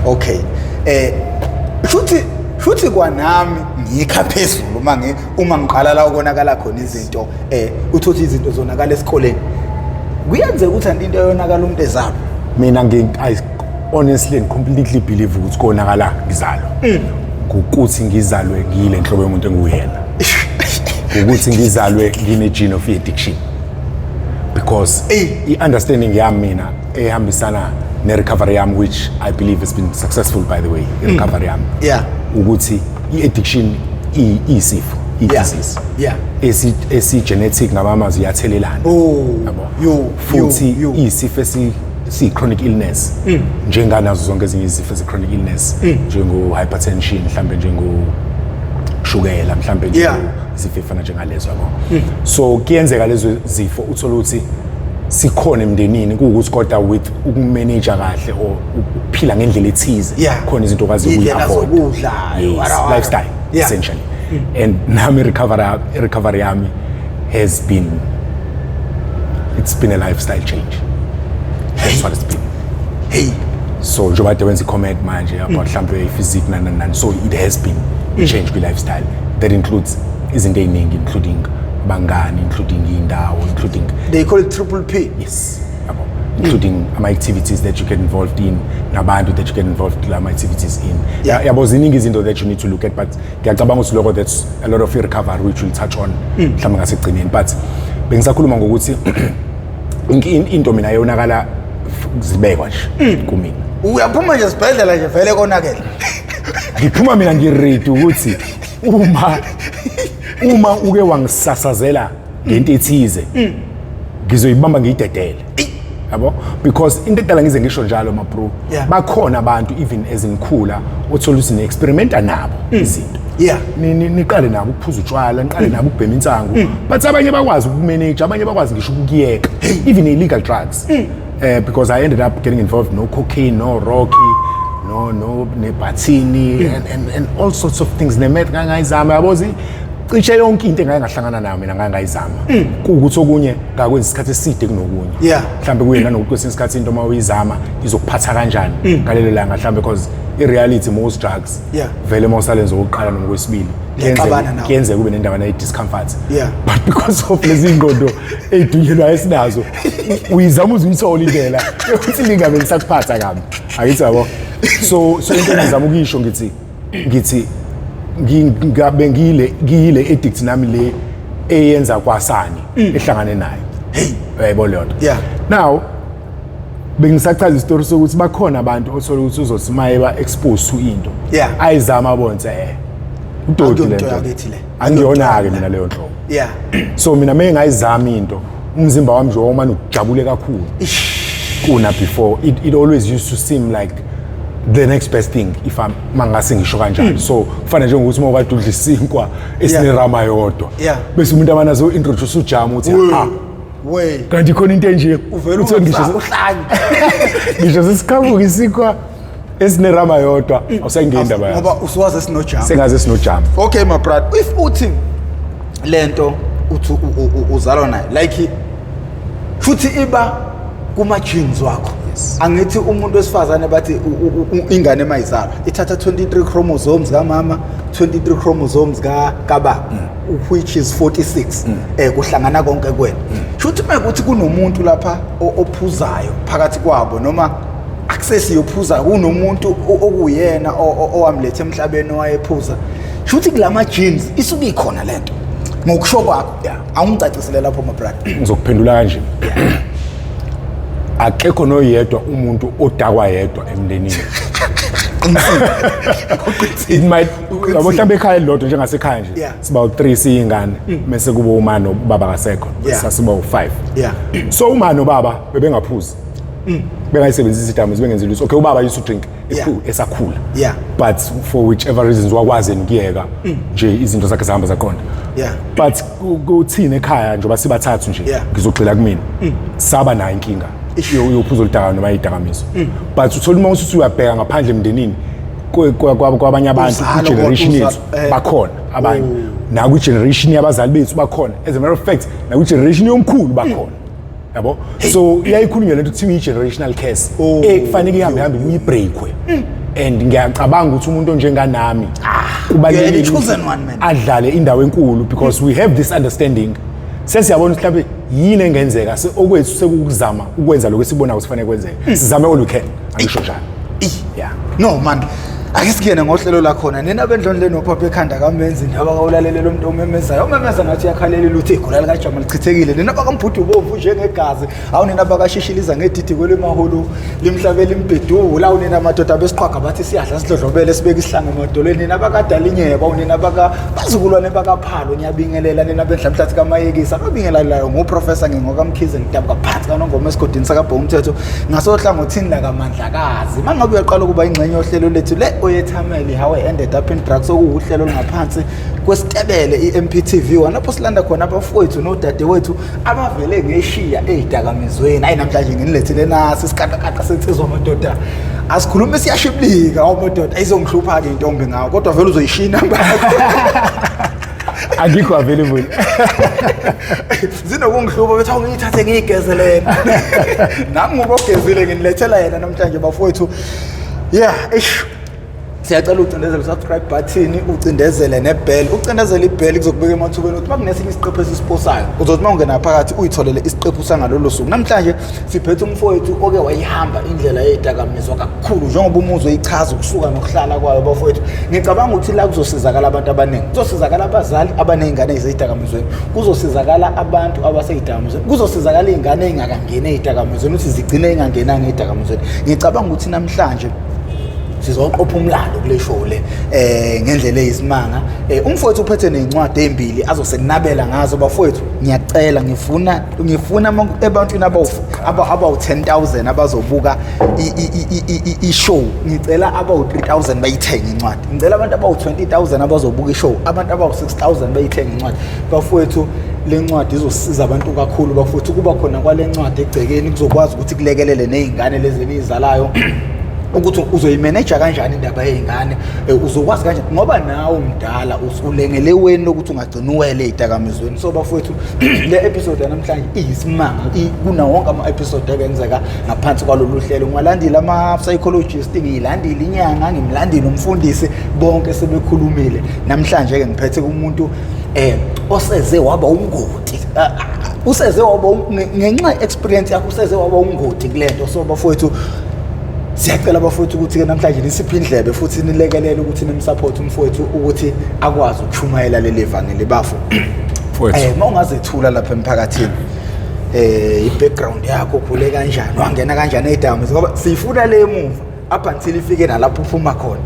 Okay. Futhi kwanami ngikha phezulu uma ngiqala la ukonakala khona izinto uthothi izinto zonakala esikoleni. Kuyenzeka ukuthi into yonakala umuntu ezalo. Mina I honestly and completely believe ukuthi konakala ngizalo. Ukuthi ngizalwe ngile nhlobo yomuntu enguyena. Ukuthi ngizalwe ngine gene of addiction. Because I understanding yami mina ehambisana ne recovery yami, which I believe has been successful, by the way, recovery yami. Yeah. Ukuthi addiction isifo, disease. Yeah. Esi genetic ngamama ziyathelelana. Yo. Futhi isifo si chronic illness. Njenganazo zonke ezinye izifo ezi chronic illness, njengo hypertension, mhlambe njengo shukela, mhlambe izifo efana njengalezo yabo. So kuyenzeka lezo zifo uthola ukuthi sikhona emndenini kuukuthi kodwa with ukumanage kahle or ukuphila ngendlela ethize khona izinto okazi ukuyi-avoid lifestyle essentially. And nami recovery yami it's been a lifestyle change. That's what it's been. So njengoba kade wenza i-comment manje about mhlambe physique nani, so it has been a change kwi-lifestyle that includes izinto ey'ningi, including bangani, including indawo, including they call it triple P. Yes, including my activities that you get involved in, nabantu that you get involved in my activities in. Yabo ziningi izinto that you need to look at, but ngiyacabanga ukuthi lokho that's a lot of recovery which we'll touch on mhlawumbe ngasekugcineni. But bengisakhuluma ngokuthi into mina yonakala zibekwa nje kumina. Uyaphuma nje sibhedlela nje vele konakela. Ngiphuma mina ngiready ukuthi uma uke wangisasazela ngento ethize ngizoyibamba ngiyidedele, yabo, because into edala ngize ngisho njalo ma bro, bakhona abantu even ezingikhula othola ukuthi ne-experimenta nabo izinto. Niqale nabo ukuphuza utshwala, niqale nabo ukubhema insangu, but abanye bakwazi ukumanage, abanye bakwazi ngisho ukuyeka even illegal drugs. Because I ended up getting involved no cocaine, no rocky, no nebatini and all sorts of things. Nemet ngangayizama yabozi cishe yonke into engayihlangana nayo mina ngangayizama. Kuukuthi okunye ngakwenza isikhathi eside kunokunye. Mhlambe kuyena nokwesinye isikhathi into uma uyizama izokuphatha kanjani ngalelo langa mhlambe because i-reality most drugs vele mawusalenza oqala noma kwesibili kuyenzeka kube nendawo discomfort. But because of lezi ngondo ezidunyelwa esinazo uyizama uzuyithola indlela ukuthi lingabe lisakuphatha kabi, akithi yabo. So into engizama ukuyisho ngithi ngingabe ngiyile addict nami le eyenza kwasani ehlangane nayo. Yayibona leyo. Now bengisachaza istory sokuthi bakhona abantu othola ukuthi uzothi maye ba expose to into ayizama bonze udoti lento angiyona ke mina leyo nhlobo. So mina mengayizama into umzimba wami nje woma ukujabule kakhulu kuna before it always used to seem like the next best thing if mangase ngisho kanjalo. So kufanele nje ukuthi mawukade udla isinkwa esinerama yodwa bese umuntu abanazo introduce ujama uthi kanti khona into enje uvela uthi ngisho sesikhabuka isinkwa esinerama yodwa awusayingenda baya ngoba usiwazi esinojama sengaze esinojama. Okay my brother, if uthi lento uthi uzalwa nayo like futhi iba kuma genes wakho, angithi umuntu wesifazane bathi ingane emayizalwa ithatha 23 chromosomes kamama, 23 chromosomes kababa, which is 46 kuhlangana konke kwena. Futhi mekuthi kunomuntu lapha ophuzayo phakathi kwabo noma access yophuza kunomuntu okuyena owamlethe emhlabeni owayephuza, futhi kulama genes isuke ikhona lento ngokusho kwakho. Awungicacisele lapho my brother. Ngizokuphendula kanje. Akekho noyedwa umuntu odakwa yedwa emndenini. It might abahlambe ekhaya lodwa njengasekhaya nje siba u3 siyingane bese kuba uma nobaba kasekho sasiba u5. So uma nobaba bebengaphuzi bengayisebenzisa idamu bengenza lutho. Okay, ubaba used to drink esakhula, but for whichever reasons wakwazi ukuyeka nje izinto zakhe zihamba zaqonda. But kuthina ekhaya nje basibathathu nje ngizogxila kumina saba nayo inkinga yophuzo oludaka noma idakamizwa. But uthola uma usuthi uyabheka ngaphandle emndenini kwabanye abantu generation yethu bakhona abanye na ku generation yabazali bethu bakhona, as a matter of fact na ku generation yomkhulu bakhona, yabo. So iyayikhulunywa lento kuthiwa i-generational curse kufanele ihambe uyibreakwe and ngiyacabanga ukuthi umuntu onjenganami you're the chosen one, man. adlale indawo enkulu because we have this understanding sesiyabona ukuthi mhlawumbe yini engenzeka okwethu sekukuzama ukwenza lokho esibona ukuthi kufanele kwenzeke sizame all we can angisho njalo yeah no man ake sikene ngohlelo la khona nina bendlondle nophapha ekhanda kamenzi ndaba kawulalelele umuntu omemezayo ngathi yakhalela uthi igula lika Jama lichithekile nina bakamphuthu bovu njengegazi awu nina bakashishiliza ngedidi kwelemahulu limhlabela imbedula awu nina amadoda besiqhaga bathi siyadla sidlodlobele sibeka isihlangu emadolweni nina bakadalinyeka awu nina bazukulwane bakaphalo ngiyabingelela nina bendlamhlathi kamayekisa nobingelelayo nguprofessor ngingokamkhize ngidaba kaphansi kanongoma esigodini sakabho umthetho ngasohlangothini la kamandlakazi mangabe uyaqala kuba ingcenye yohlelo lethu le oyethameli how I ended up in drugs okuhlelo ngaphansi kwesitebele iMP TV1 lapho silanda khona abafowethu nodadewethu abavele ngeshiya ezidakamizweni ayi namhlanje nginilethele nasi isikhaqa sensizwa amadoda asikhulume siyashiblika amadoda ayizongihlupha ke intombi ngawo kodwa vele uzoyishina akikho available zinokungihlupa bethi awungithathe ngiyigezelena nami ngokugezile nginilethela yena namhlanje bafowethu yeah siyacela ucindezele subscribe button ucindezele nebell ucindezele ibell kuzokubeka emathubeni ukuthi makunesinye isiqephu esisiposayo uzothi mawungena phakathi uyitholele isiqephu sangalolo suku namhlanje siphethe umfowethu oke wayihamba indlela yezidakamizwa kakhulu njengoba Umuzi oyichaza ukusuka nokuhlala kwayo bafowethu ngicabanga ukuthi la kuzosizakala abantu abaningi kuzosizakala abazali abanezingane ezidakamizweni kuzosizakala abantu abasezidakamizweni kuzosizakala izingane ezingakangena ezidakamizweni ukuthi zigcine ingangenanga ezidakamizweni ngicabanga ukuthi namhlanje sizoqopha umlando kule show le ngendlela eyisimanga umfowethu uphethe nezincwadi ezimbili azosenabela ngazo bafowethu ngiyacela ngifuna ebantwini abawu 10,000 abazobuka i-show ngicela abawu 3,000 bayithenge incwadi ngicela abantu abawu 20,000 abazobuka i-show abantu abawu 6,000 bayithenge incwadi bafowethu le ncwadi izosiza abantu kakhulu bafowethu kuba khona kwale ncwadi egcekeni kuzokwazi ukuthi kulekelele nezingane lezi enizalayo ukuthi uzoyimanage kanjani indaba yezingane uzokwazi kanjani ngoba nawe umdala usulengele weni lokuthi ungagcina uwele ezidakamizweni so bafowethu le episode namhlanje iyisimanga kuna wonke ama episode ekenzeka ngaphansi kwalolu hlelo ngiwalandile ama psychologist ngiyilandile inyanga ngimlandile umfundisi bonke sebekhulumile namhlanje ke ngiphethe umuntu oseze waba ungoti useze waba ngenxa experience yakho useze waba ungoti kulento so bafowethu siyacela bafowethu ukuthi ke namhlanje nisiphe indlebe futhi nilekelele ukuthi nimsupport umfowethu ukuthi akwazi ukushumayela leli evangeli bafo mfowethu mawungazethula lapha emphakathini i-background yakho khule kanjani wangena kanjani ezidakamizweni ngoba sifuna le emuva up until ifike nalapho uphuma khona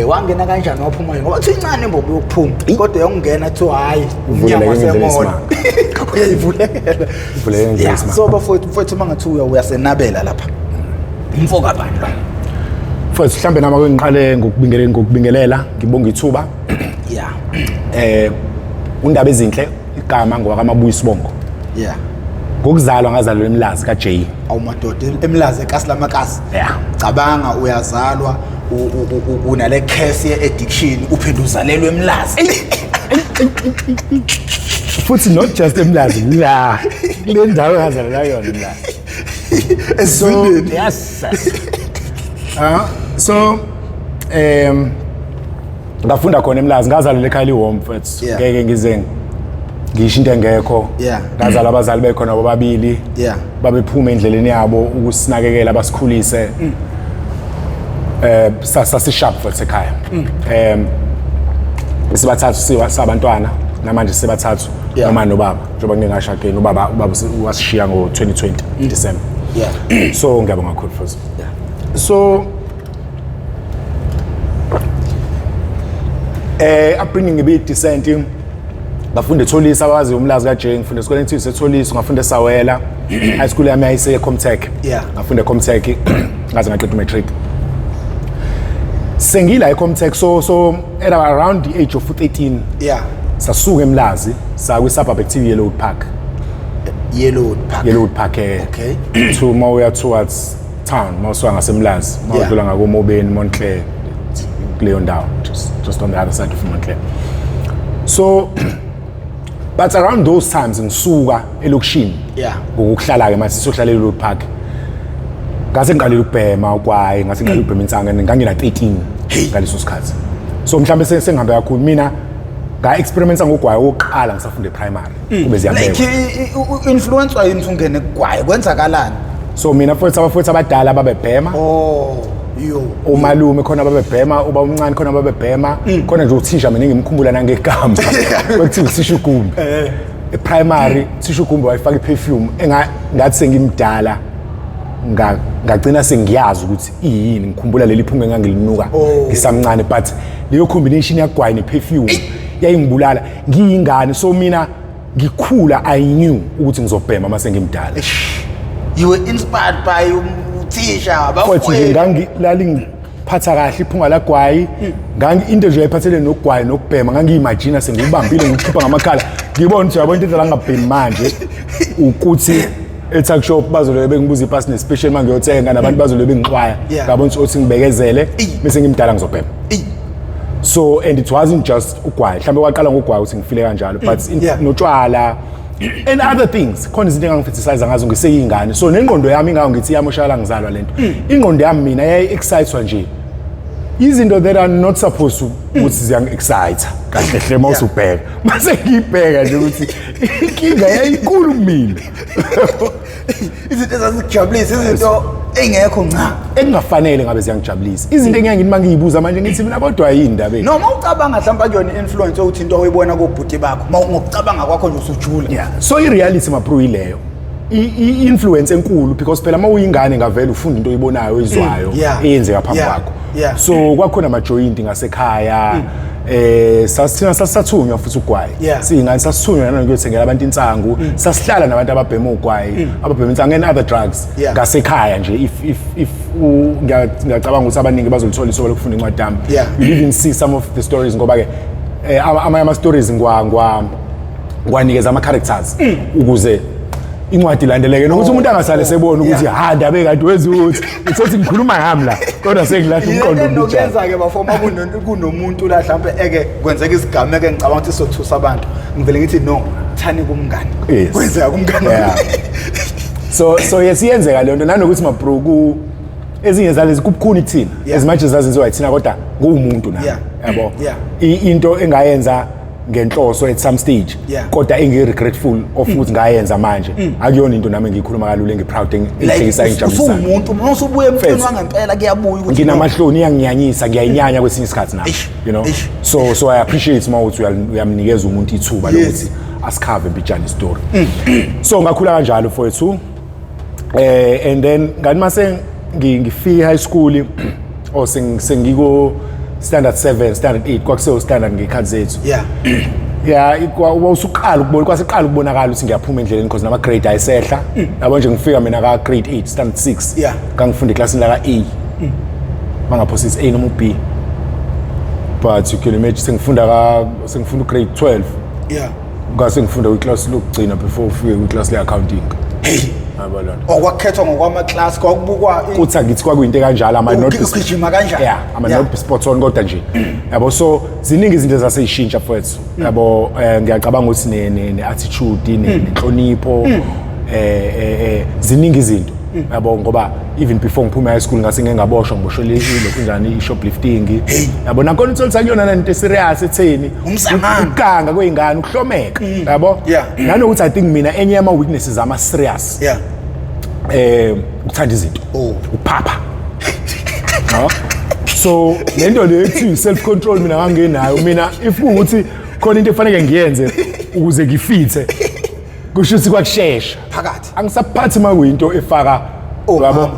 wangena kanjani waphuma ngoba kuthi incane imbobo yokuphuma kodwa yongena kuthiwa hayi umnyango wasemoya uyayivulekela so bafowethu mangathi uyasenabela lapha umfoka abantu futhi mhlambe nama ngiqale ngokubingelela ngibonga ithuba yeah undaba ezinhle igama ngoba kamabuyi sibongo yeah ngokuzalwa ngazalwa eMlazi kaJay awumadoda eMlazi eKasilamakasi yeah cabanga uyazalwa unale case ye-addiction uphinde uzalelwe eMlazi futhi not just eMlazi la le ndawo ngazalwa yona eMlazi eswindeni yes so ngafunda khona eMlazi ngazalwa ekhaya liWarm futhi ngeke ngize ngisho into engekho ngazalwa abazali bekhona bobabili babephuma endleleni yabo ukusinakekela basikhulise sasishap futhi ekhaya sibathathu sabantwana namanje sibathathu noma nobaba njengoba ngingashadile ubaba wasishiya ngo-2020 December so ngiyabonga kakhulu futhi so upbringing ngibe decent ngafunda eTholisa awazi uMlazi kaJay ngifunda esikoleni ethize eTholisa ngafunda eSawela high school yami ayise Comtech ngafunda eComtech ngaze ngaqeda umatric sengila eComtech so at around the age of 13 sasuka eMlazi sakwi suburb active Yellowwood Park okay to Mawuya towards town mawusuka ngaseMlazi mawudlula ngakoMobeni Montclair kuleyo ndawo just on the other side of Montclair so but around those times ngisuka elokishini ngokuhlala ke manje sohlala eLoad Park ngase ngiqalile ukubhema ugwayi ngase ngiqalile ukubhema insanga ngangina 13 ngaleso sikhathi so mhlambe sengihambe kakhulu mina nga-experimenta ngogwayi wokuqala ngisafunda e-primary kube ziyabekwa like influence wayini ungene kugwayi kwenzakalani so mina abafowethu abadala babebhema umalume khona babebhema uba umncane khona babebhema khona nje uthisha mina ngimkhumbula nangegama kwekuthiwa uthishugumbi e-primary uthishugumbi wayefaka i-perfume ngathi sengimdala ngagcina sengiyazi ukuthi iyini ngikhumbula leli phunga engangilinuka ngisamncane but leyo combination yakugwayi ne-perfume yayingibulala ngiyingane so mina ngikhula I knew ukuthi ngizobhema mase ngimdala you were inspired by uthisha abafowethu ngangilali ngiphatha kahle iphunga lagwayi into nje ayiphathele nogwayi nokubhema ngangiyimagina sengiyibambile ngikhipha ngamakhala ngibona ukuthi yabona into la ngabhemi manje ukuthi eTalk Shop bazolebe bengibuza ipasi ne-special manje ngiyothenga nabantu bazolebe bengiqwaya ngabona ukuthi ngibekezele bese ngimdala ngizobhema so and it wasn't just ugwayi mhlawumbe waqala ngogwayi ukuthi ngifile kanjalo but notshwala and other things khona izinto engangifethisize ngazo ngiseyingane so nengqondo yami ngawo ngithi yamoshakala ngizalwa lento ingqondo yami mina yayi-excitwa nje izinto that are not supposed to ukuthi ziyangi-excite kahle hle uma usubheka mase ngiyibheka nje ukuthi inkinga yayinkulu kumina izinto ezazikujabulisa izinto engekho nca engafanele ngabe ziyangijabulisa izinto engiyangithi mangiyibuza manje ngithi mina kodwa yini ndaba noma ucabanga mhlawumbe kuyona influence ukuthi into oyibona kubhuti bakho ngokucabanga kwakho nje usujula so i-reality mapro ileyo i-influence enkulu because phela uma uyingane ngavela ufunda into oyibonayo oyizwayo eyenzeka phambi kwakho so kwakhona ama-joint ngasekhaya sasithina sasathunywa futhi ugwayi siyingane sasithunywa nanokuyothengela abantu insangu sasihlala nabantu ababhema ugwayi ababhema insangu and other drugs ngasekhaya nje if ngiyacabanga ukuthi abaningi bazolithola isoka lokufunda incwadi yami you even see some of the stories ngoba-ke amanye ama-stories ngwanikeza ama-characters ukuze incwadi ilandeleke nokuthi umuntu angasale sebona ukuthi ndabe kade wenza ukuthi uthothi ngikhuluma ngami la kodwa sengilahla umqondo mbijana nokuyenza-ke bafoma kunomuntu la mhlawumbe kwenzeka isigame ngicabanga ukuthi sizothusa abantu ngivele ngithi no thani kumngane kwenzeka kumngane so yesiyenzeka leyo nto nanokuthi mabro ezinye zalezi kubukhuni kuthina as much as zazenziwa yithina kodwa nguwumuntu nami yabo into engayenza ngenhloso at some stage kodwa engi-regretful of ukuthi ngayenza manje akuyona into nami ngiyikhuluma kalula engi-proud engihlekisa engijabulisa umuntu uma usubuye emfeni wangempela kuyabuya ukuthi nginamahloni iyanginyanyisa ngiyayinyanya kwesinye isikhathi nami you know so I appreciate uma ukuthi uyamnikeza umuntu ithuba lokuthi asikhave mbijana istory so ngakhula kanjalo mfowethu and then ngathi mase ngifika high school or sengiko standard 7 standard 8 kwakuseyo standard ngekhathi zethu usuqala ukubona kwaseqala ukubonakala ukuthi ngiyaphuma endleleni because nama grade ayisehla yabo nje ngifika mina ka grade 8 standard 6 ngangifunda eclassini la ka A mangaphosisi A noma B but you can imagine sengifunda grade 12 ngase ngifunda kwiclass lokugcina before ufike kwiclass le accounting abalona okwakhethwa ngokwama-class kwakubukwa kuthi angithi kwakuyinto kanjalo ugijima kanjalo ama-not spot on kodwa nje yabo so ziningi izinto ezaseyishintsha mfowethu yabo ngiyacabanga ukuthi ne-attitude nenhlonipho ziningi izinto yabo ngoba even before ngiphume high school ngase ngengaboshwa ngiboshwele lokhu njani i-shoplifting yabo nakhona utholuthi akuyona nanto eserious etheni ukuganga kwey'ngane ukuhlomeka yabo nanokuthi I think mina enye yama-weaknesses ama-serious ukuthanda izinto ukuphapha so lento le ethi self control mina ngangenayo mina if kuwukuthi khona into efanele ngiyenze ukuze ngifithe kusho ukuthi kwakushesha phakathi angisaphathi makuyinto efaka yabo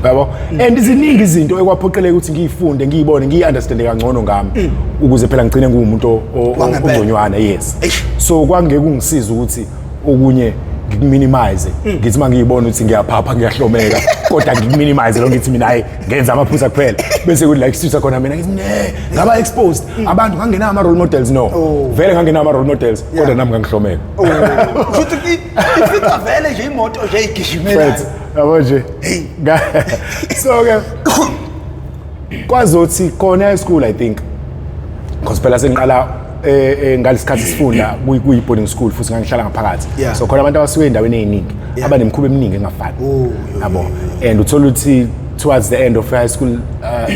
yabo and iziningi izinto ekwaphoqeleka ukuthi ngiyifunde ngiyibone ngiyi-understande kangcono ngami ukuze phela ngigcine nguwumuntu ongconywana so kwangeke kungisiza ukuthi okunye ngikuminimize ngithi uma ngiyibona ukuthi ngiyaphapha ngiyahlomeka kodwa ngikuminimize lo ngithi mina hayi ngenza amaphutha kuphela bese kuthi la isithusa khona mina ngithi ngaba exposed abantu ngangenayo ama-role models no vele ngangenayo ama-role models kodwa nami ngangihlomeka futhi ifika vele nje imoto nje igijimela yabo nje so-ke kwazothi khona high school I think because phela sengiqala ngalesikhathi sifunda kuyi boarding school futhi ngangihlala ngaphakathi Yeah. so khona abantu abasuke endaweni eziningi Yeah. abanemikhuba eminingi engafani yabo yo. and uthola ukuthi towards the end of high school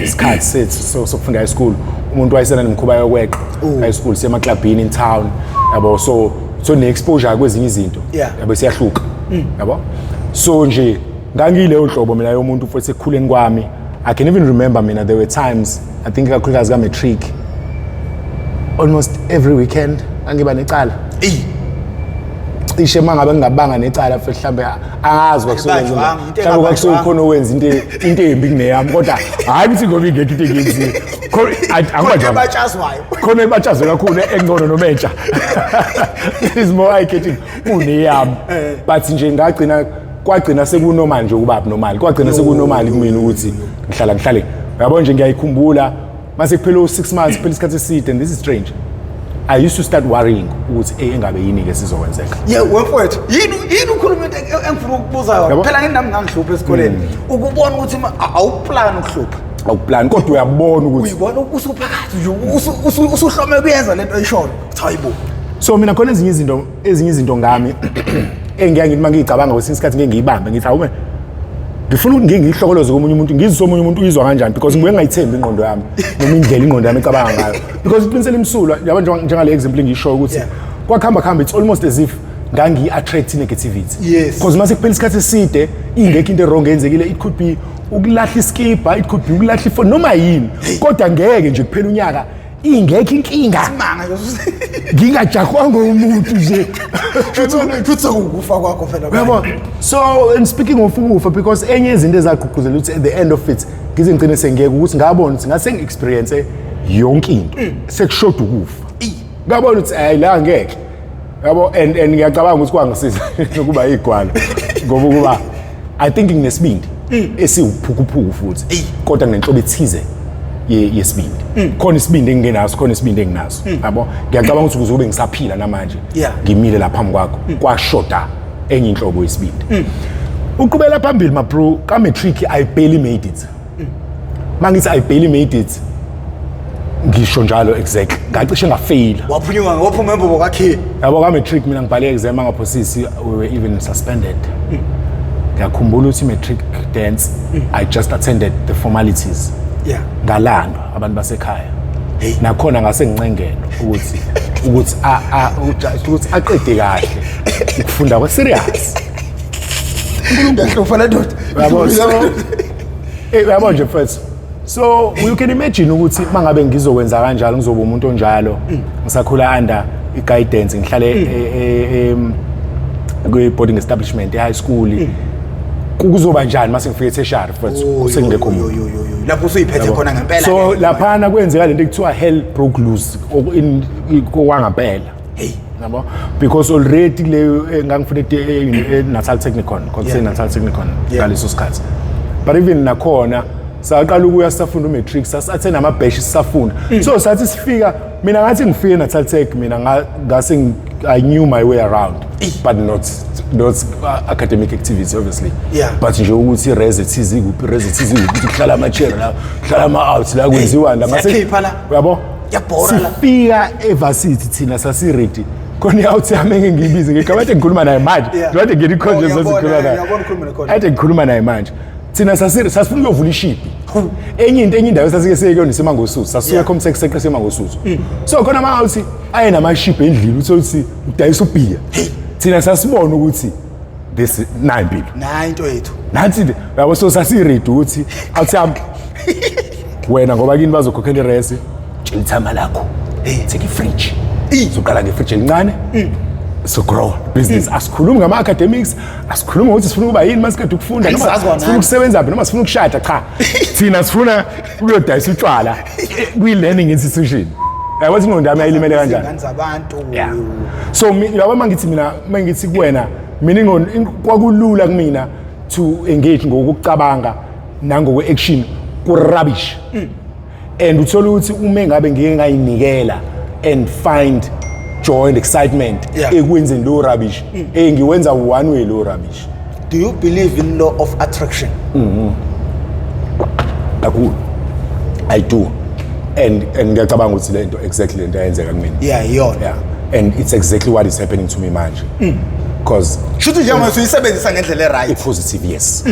isikhathi sethu sokufunda high school umuntu wayesena nemikhuba yokweqa high school semaklabhini in town yabo so ne-exposure kwezinye izinto Yeah. yabo siyahluka yabo so nje ngangiyileyo hlobo mina yomuntu futhi ekukhuleni kwami I can even remember mina there were times I think kakhulukazi ka-matric almost every weekend angiba necala cishe mangabe ngingabanga necala futhi mhlambe angazi kwakusuke mhlambe kwakusuke khona owenza into embi kuneyami kodwa hayi ukuthi ngoba ingekho into engiyenzile khona ibatshazo kakhulu engcono nomentsha it is more eye-catching kuneyami but nje kwagcina sekunormal nje ukuba abnormal kwagcina sekunormal kumina ukuthi ngihlale yabo nje ngiyayikhumbula mase kuphela u6 months kuphela isikhathi eside and this is strange I used to start worrying ukuthi engabe yini ke sizokwenzeka wemfowethu yini ukhuluma into engifuna ukubuza phela nginami ngangihlupha esikoleni ukubona ukuthi awuplan ukuhlupha awuplan kodwa uyabona ukuthi uyibona usuphakathi nje usuhlome kuyenza lento eyishona hayibo so mina khona ezinye izinto ngami engiyangithi mangicabanga kwesinye isikhathi ngeke ngiyibambe ngithi awume ngifuna ukuthi ngiyihlokoloze komunye umuntu ngizwe omunye umuntu uyizwa kanjani because ngibuye ngayithemba ingqondo yami noma indlela ingqondo yami ecabanga ngayo because iqinisele imsulwa yabo njengale example ngisho ukuthi kwakhamba it's almost as if ngangi-attract negativity because mase kuphela isikhathi eside ingekho into wrong eyenzekile it could be ukulahla iskipa it could be ukulahla ifoni noma yini kodwa ngeke nje kuphela unyaka ingekho inkinga ngingajahwanga umuntu nje futhi ukufa kwakho phela yabo so and speaking of ukufa because enye izinto ezagqugquzela ukuthi at the end of it ngize ngicine sengiyeke ukuthi ngabona ukuthi ngase ngi-experience yonke into sekushoda ukufa ngabona ukuthi hayi la ngeke yabo and ngiyacabanga ukuthi kwangisiza ukuba igwala ngoba ukuba I think nginesibindi esiwuphukuphuku futhi kodwa ngenhlobo ethize yesibindi khona isibindi engingenaso khona isibindi enginaso yabo ngiyacabanga ukuthi kuzobe ngisaphila namanje ngimile lapha phambi kwakho kwashoda enye inhlobo yesibindi uqhubela phambili ma bro ka matric I barely made it mangithi I barely made it ngisho njalo exactly ngacishe ngafail waphuma embobo kakhe yabo ka matric mina ngibhale exam angaphosisi we were even suspended ngiyakhumbula ukuthi matric dance I just attended the formalities ngalandwa abantu basekhaya nakhona ngase ngincengelo ukuthi aqede kahle ukufunda kwa serious ngiyahlufa la ndoda yabo nje first so you can imagine ukuthi mangabe ngizokwenza kanjalo ngizoba umuntu onjalo ngisakhula under i-guidance ngihlale kwi-boarding establishment e-high school kuzoba njani mase ngifike tertiary futhi kusengekho umuntu lapho usuyiphethe khona ngempela so laphana kwenzeka lento ekuthiwa hell broke loose in kwangempela yabo because already leyo ngangifuna Natal Technicon konse Natal Technicon ngaleso sikhathi but even nakhona saqala ukuya safunda umatric sasathe namabheshi sisafunda so sathi sifika mina ngathi ngifike Natal Tech mina ngase I knew my way around but not academic activity obviously but nje ukuthi resethizi ukuthi kuhlala ama-chair la kuhlala ama-out la kwenziwani la ngase yabo sifika evarsity thina sasiready khona i-out yami engiyibize ngikade ngikhuluma naye manje kade ngene i-conscious sasikhuluma naye ade ngikhuluma naye manje thina sasifuna ukuyovula ishipi enye indawo esasike siyekuyona isemangosusu sasuke comtech sector semangosusu so khona ama-out aye namashipi endlini uthola ukuthi udayisa ubhiya thina sasibona ukuthi this nayimpilo into yethu nathi yabo so sasiready ukuthi awuthi yami wena ngoba kini bazokhokhela iresi tshela ithama lakho take ifridge uzoqala ngefridge elincane so grow business asikhulumi ngama-academics asikhulumi ngokuthi sifuna ukuba yini masikade ukufunda noma sifuna ukusebenza phi noma sifuna ukushada cha thina sifuna ukuyodayisa utshwala kwi-learning institution yawathi ingqondo yami yayilimele kanjani so yabo mangithi kuwena mina kwakulula kumina to engage ngokucabanga nangokwe-action ku-rubbish and uthola ukuthi uma ngabe ngike ngayinikela and find joy and excitement ekwenzeni low rubbish ngiwenza one way low rubbish. Do you believe in law of attraction? Kakhulu. I do. and ngiyacabanga ukuthi lento exactly lento ayenzeka kumina. Yeah. And it's exactly what is happening to me manje. Because shuthi nje manje uyisebenzisa ngendlela right. Positive, yes.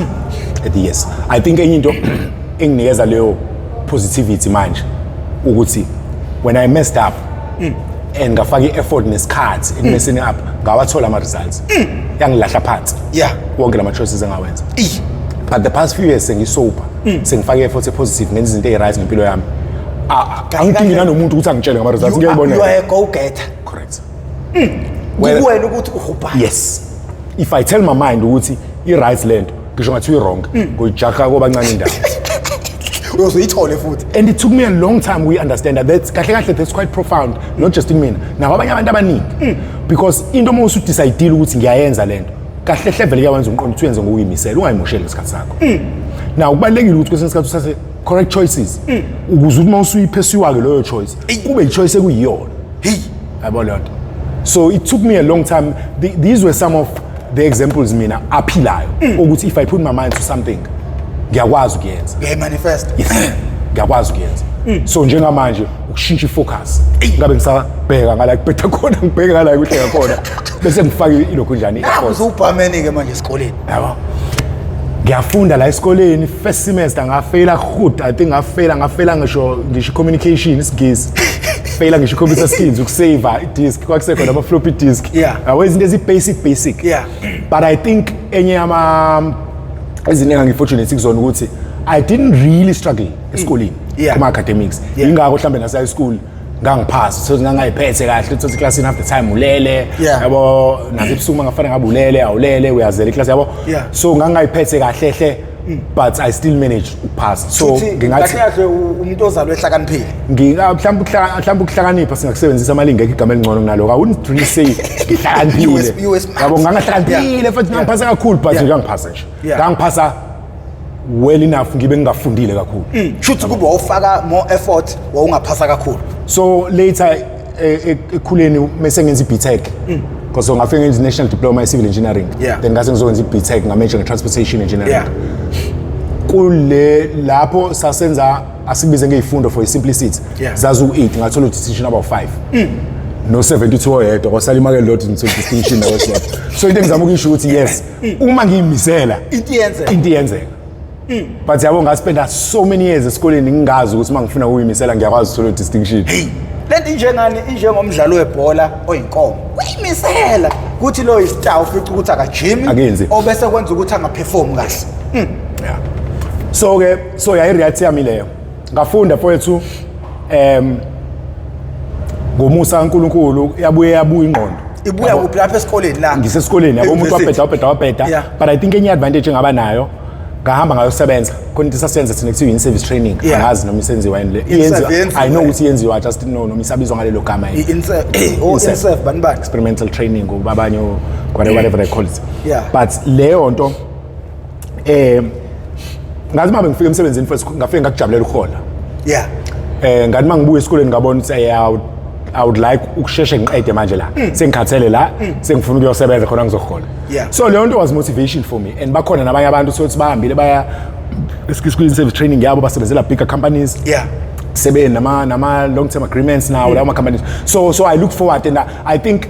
Yes. I think enye into enginikeza leyo positivity manje ukuthi when I messed up and ngafaka i-effort nesikhathi in messing up ngawathola ama results. Yangilahla phansi. Yeah. Wonke lama choices engawenza. But the past few years sengisober. Sengifake effort positive ngenza izinto eziright ngempilo yami. Angidingi nanomuntu ukuthi angitshele ngama results ngiyayibona. You are a go-getter. Correct. Kuwena ukuthi uhubha. Yes. If I tell my mind ukuthi i-right lento ngisho ngathi i-wrong ngoyijaga koba kancane indawo. Uyoyithole futhi. And it took me a long time we understand that that's quite profound, not just in mina nabanye abantu abaningi, because into uma usudecide ukuthi ngiyayenza lento kahle level yawenza umqondo ukuthi uyenze ngokuyimisela ungayimosheli isikhathi sakho. Now kubalekile ukuthi kwesinye isikhathi usase correct choices ukuze uma usuyipursue ke leyo choice kube ichoice ekuyiyona. Yabona lonto. So it took me a long time. These were some of the examples mina aphilayo ukuthi if I put my mind to something ngiyakwazi ukuyenza. Manifest. Ngiyakwazi ukuyenza. So njengamanje ukushintsha ifocus. Ngabe ngisabheka ngala kubetha khona ngibheka ngala ukuhleka khona bese ngifaka ilokho njani i-effort. Uzubhameni ke manje esikoleni. Yabo. Ngiyafunda la esikoleni first semester ngafela good. I think ngafela ngisho communication isigisi. Faila ngisho computer skills ukusave disk kwakusekho nama floppy disk. Izinto ezi basic. But I think enye yama eziningi ngifortunate kuzona ukuthi I didn't really struggle esikoleni kuma academics. Ingakho mhlambe nase high school ngangipass so ngangayiphethe kahle ukuthi class enough the time ulele yabo nazi ebusuku ngafana ngabulele awulele uyazela iclass yabo so ngangayiphethe kahle hle but I still managed ukupass. So ngingathi kahle umuntu ozalwe ehlakaniphile. Mhlawumbe ukuhlakanipha singakusebenzisa amalingi igama elingcono kunaloko. I wouldn't really say ngihlakaniphile. Yabo ngangahlakaniphile futhi ngangiphasa kakhulu but ngangiphasa nje. Ngangiphasa well enough ngibe ngingafundile kakhulu. Shuthi kuba ufaka more effort wawungaphasa kakhulu. So later ekhuleni mase ngenza i-BTech because ngafika ngenza national diploma in civil engineering. Then ngase ngizokwenza i-BTech ngamajor transportation engineering. Kule lapho sasenza asibize ngezifundo for simplicity. Zazu 8 ngathola distinction about 5. No 72 oyedwa kwasalima ke lot into distinction nawo. So into engizama ukisho ukuthi yes uma ngiyimisela into iyenzeka. But yabo ngaspenda so many years esikoleni ngingazi ukuthi mangifuna ukuyimisela ngiyakwazi ukuthola distinction. Lento njengomdlalo webhola oyinkomo uyimisela ukuthi lo istar ufica ukuthi akajimi obese kwenza ukuthi angaperform kahle. So yayi-reality yami leyo ngafunda fowethu ngomusa kaNkulunkulu yabuya ingqondo ibuya kuphi lapha esikoleni la ngisesikoleni yabo umuntu wapeta but I think enye advantage engaba nayo ngahamba ngayosebenza khona into sasenza thina kuthiwa in-service training angazi noma isenziwa yini le I know ukuthi yenziwa just no noma isabizwa ngalelo gama in-serve bani experimental training ubabanye whatever they call it. But leyo nto ngazi mabe ngifika emsebenzini first ngafika ngakujabulela ukuhola. Ngathi mangibuya esikoleni ngabona ukuthi I would like ukusheshe ngiqede manje la sengikhathele la sengifuna ukuyosebenza khona ngizohola. So leyo nto was motivation for me and bakhona nabanye abantu sokuthi bahambile baya esikole service training yabo basebenzela bigger companies. Sebe nama long term agreements now lawo companies. So I look forward and I think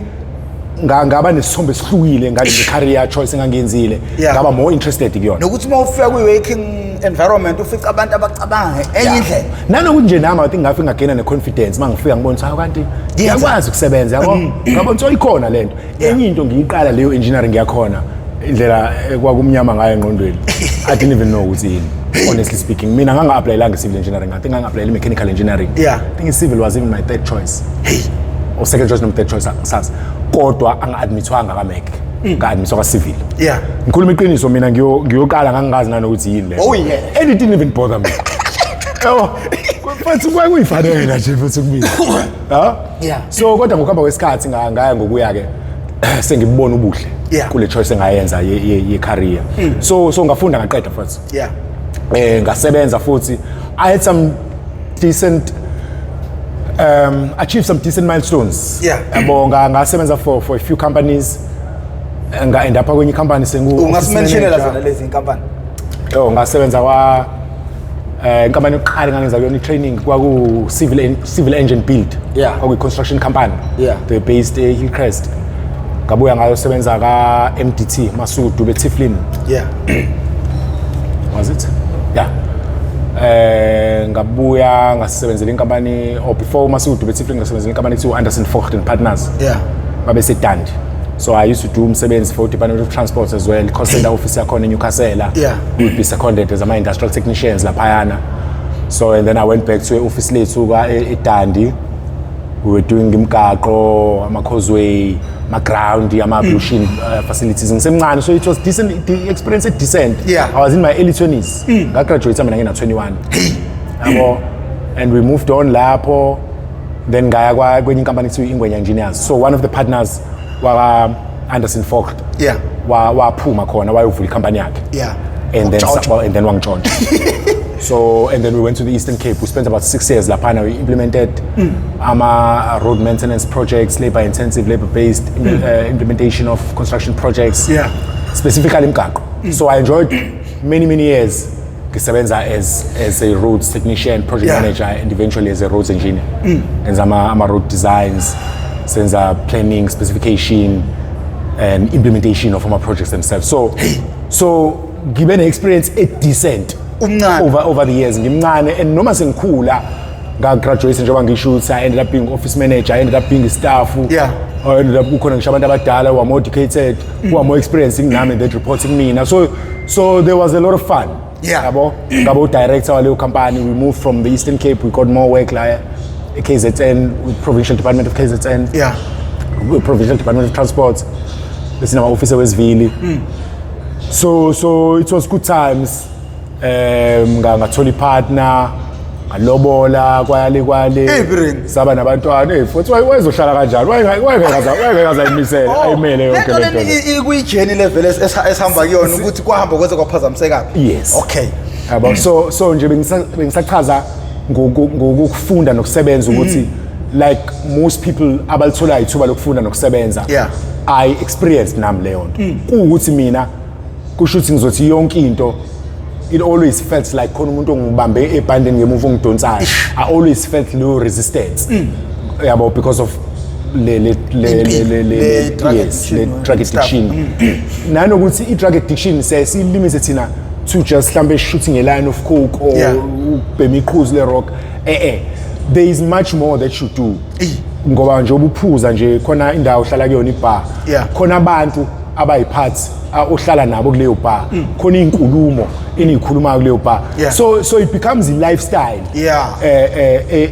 ngaba nesithombe esihlukile ngale career choice engangenzile ngaba more interested kuyona nokuthi mawufika kwi-working environment ufica abantu abacabanga enye indlela nanokuthi nje nami I think ngafika ngagena ne-confidence mangifika ngibona ukuthi kanti ngiyakwazi ukusebenza yabo ngabona ukuthi ikhona lento enye into ngiyiqala leyo engineering yakhona indlela kwakumnyama ngayo engqondweni I didn't even know ukuthi yini honestly speaking mina nganga-applyelanga civil engineering I think nganga-applyela mechanical engineering I think civil was even my third choice or second choice noma third choice sazi kodwa anga-admithwanga kaMac nga-admithwa ka-civil. Ngikhuluma iqiniso mina ngiyoqala ngangingazi nanokuthi yini le and it didn't even bother me. Futhi kwakuyifanele nje futhi kumina. So kodwa ngokuhamba kwesikhathi ngaya ngokuya-ke sengibona ubuhle kule choice engayenza ye-career. So ngafunda ngaqeda futhi. Ngasebenza futhi I had some decent achieve some decent milestones. Yabo ngasebenza for a few companies nga-end up kwenye company ungasimentionela zona lezi inkampani. Ngasebenza inkampani yokuqala engangenza kuyona i-training kwaku civil engine build. Yeah. Kwaku construction company. Yeah. They based Hillcrest. Ngabuya ngayosebenza ka MDT Masudu beTiflin. Yeah. Was it? Yeah. Ngabuya ngasebenzela inkampani before Masudu beTiflin ngasebenzela inkampani ethiwa Anderson Vogt and Partners. Yeah. Babe sedandi. So I used to do umsebenzi for Department of Transport as well. Call center office yakhona eNewcastle. Yeah. We would be seconded as industrial technicians laphayana. So and then I went back to office lethu ka eDandi. We were doing imgaqo, ama-causeway, ama-ground, ama-ablution facilities. Ngisemncane, so it was decent, the experience is decent. Yeah. I was in my early 20s. I graduated when I was 21. And we moved on lapho. Then ngaya kwenye inkampani ethiwa Ingwenya Engineers. So one of the partners was Anderson Vogt. Yeah. Waphuma khona wayovula ikhampani yakhe. Yeah. And then wangitshontsha. So and then we went to the Eastern Cape. We spent about 6 years lapana. We implemented road maintenance projects, labor intensive, labor based implementation of construction projects. Yeah. Specifically imgaqo. So I enjoyed many years ngisebenza as a roads technician, project manager, and eventually as a roads engineer. And I'm a road designs, senza planning, specification, and implementation of our projects themselves. So given experience decent over the years. Ngimncane and noma sengikhula ngagraduate njengoba ngisho I ended up being office manager, I ended up being staff. Yeah. I ended up kukhona ngisho abantu abadala who are more educated, who are more experienced nami and they reporting me. So there was a lot of fun. Yeah. Ngabo director waleyo company. We moved from the Eastern Cape. We got more work like KZN with Provincial Department of KZN. Yeah. Provincial Department of Transport. This is our officer Westville. So it was good times. Ngathola partner ngalobola kwale saba nabantwana futhi wayezohlala kanjani wayengazayimisela ayimele yonke lento ikuyijeni level esihamba kuyona ukuthi kwahamba kweze kwaphazamiseka. Yes. Okay. So nje bengisachaza ngokufunda nokusebenza ukuthi like most people abalithola ithuba lokufunda nokusebenza. Yeah. I experienced nami leyo nto ukuthi mina kusho ukuthi ngizothi yonke into. It always felt like khona umuntu ongibambe ebhandeni ngemuva ongidonsayo. I always felt low resistance. Because of le drug addiction. Nanokuthi i-drug addiction siyilimited thina to just mhlambe shooting a line of coke or ubhema iqhuzu le-rock. There is much more that you do. Ngoba nje ubuphuza nje khona indawo ohlala kuyona ibar. Khona abantu abayiphathi ohlala nabo kuleyo bar. Khona inkulumo enikhulumayo kuleyo bar. So it becomes a lifestyle.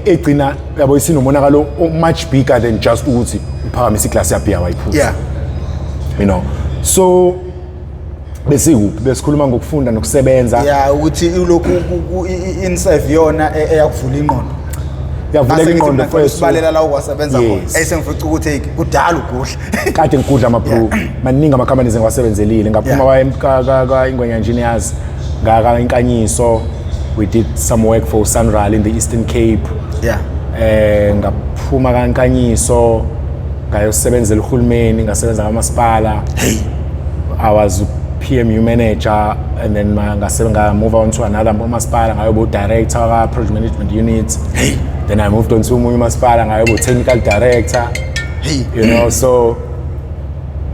Egcina yabo isinomonakalo much bigger than just ukuthi uphakamise iglass yabhiya wayiphuza. You know. So besikhuluma ngokufunda nokusebenza. Ukuthi lokhu inserve yona eyakuvula ingqondo. Yavula ingqondo first. Balela la ukwasebenza khona. Ayisengifuna ukuthi kudala ugudla. Kade ngikudla amabro. Maningi ama-companies engiwasebenzelile. Ngaphuma ka Ingwenya Engineers, ngaka inkanyiso. We did some work for Sunral in the Eastern Cape. Ngaphuma ka inkanyiso, ngayosebenzela uhulumeni, ngasebenza kamasipala. I was PMU manager and then ngasebenza move on to another masipala ngayobo director ka project management unit. Then I moved on to Umuzi masipala ngayobo technical director. You know, so